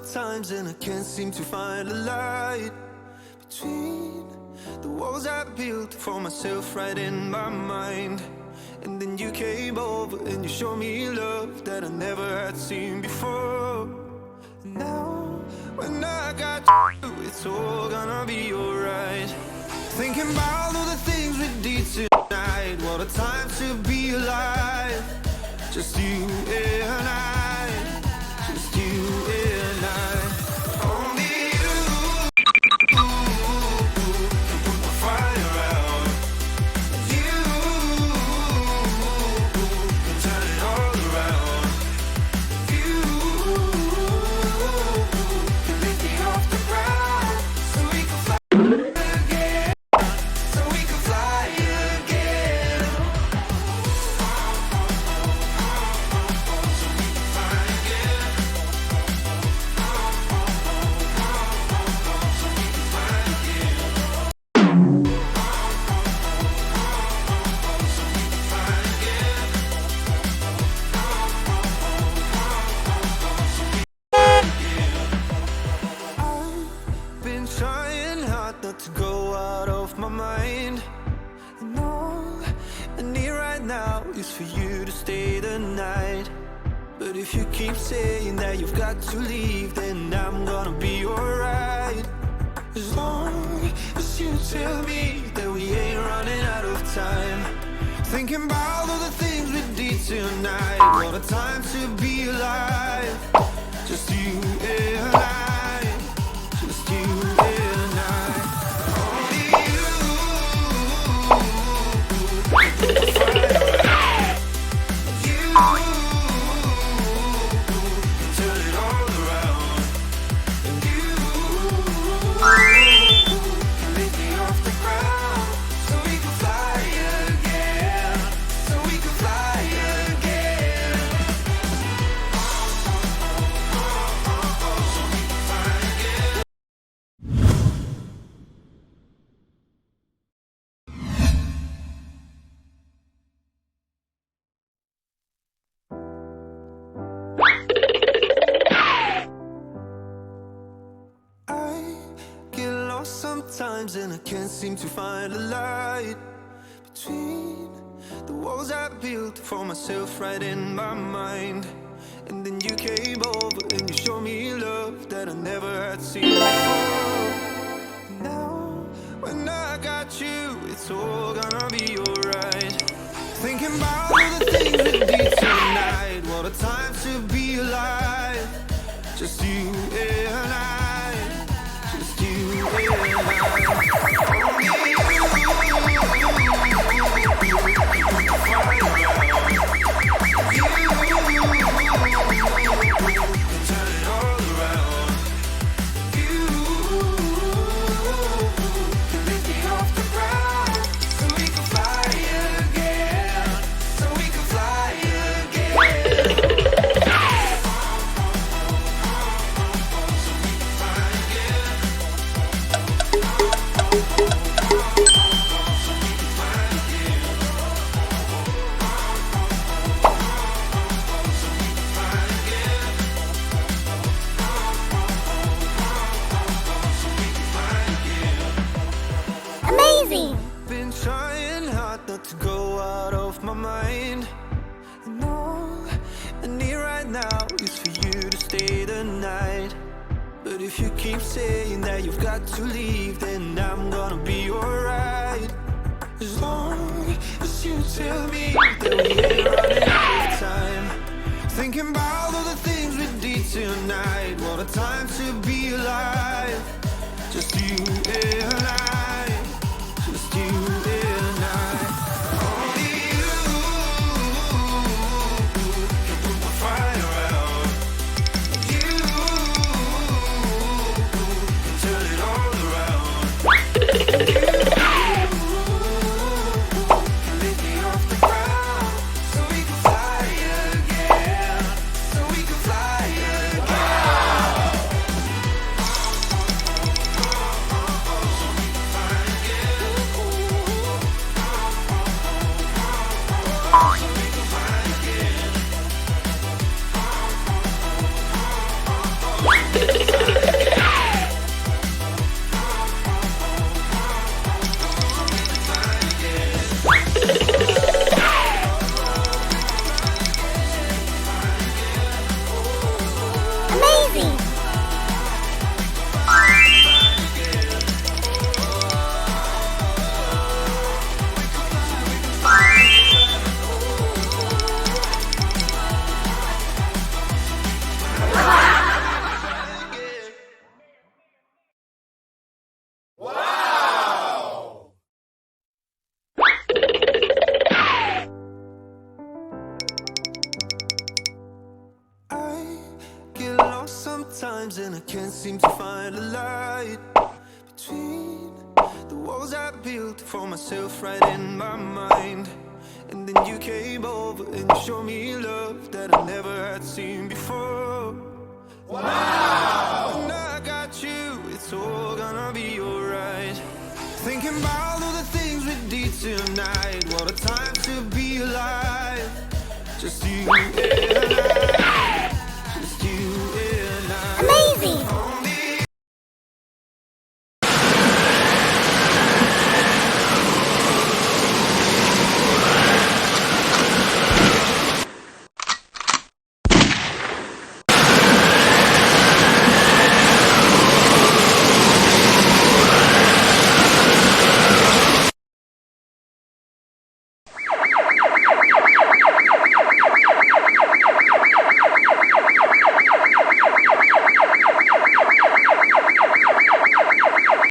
sometimes and I can't seem to find a light between the walls I built for myself right in my mind. And then you came over and you showed me love that I never had seen before. And now when I got you, it's all gonna be alright. Thinking about all the things we did tonight. What a time to be alive. Just you and I. Just you and I. Only you can put my fire out. You can turn it all around. You can lift me off the ground so we can fly again. So we can fly again. Been trying hard not to go out of my mind. And all I need right now is for you to stay the night. But if you keep saying that you've got to leave, then I'm gonna be alright. As long as you tell me that we ain't running out of time. Thinking about all the things we did tonight. What a time to be alive. Just you and I. Just you and I. Only you can put the fire out. You can turn it all around. And you can lift me off the ground so we can fly again. So we can fly again. I get lost sometimes and I can't seem to find a light between the walls I built for myself right in my mind. And then you came over and you showed me love that I never had seen before. Now when I got you, it's all gonna be alright. Thinking about all the things we did tonight. What a time to be alive. Just you and I. Just you and I. Only you can turn it all around. You can lift me off the ground so we can fly again. So we can fly again. Amazing! Been trying hard not to go out of my mind. And all I need right now is for you to stay the night. But if you keep saying that you've got to leave, then I'm gonna be alright. As long as you tell me that we ain't running out of time. Thinking about all the things we did tonight. What a time to be alive. Just you and I. Just you and I. Only you can put my fire out. You can turn it all around. You can lift me off the ground so we can fly again. So we can fly again. Yeah. sometimes and I can't seem to find a light between the walls I built for myself right in my mind. And then you came over and you showed me love that I never had seen before. Wow! And I got you, it's all gonna be alright. Thinking about all the things we did tonight. What a time to be alive. Just you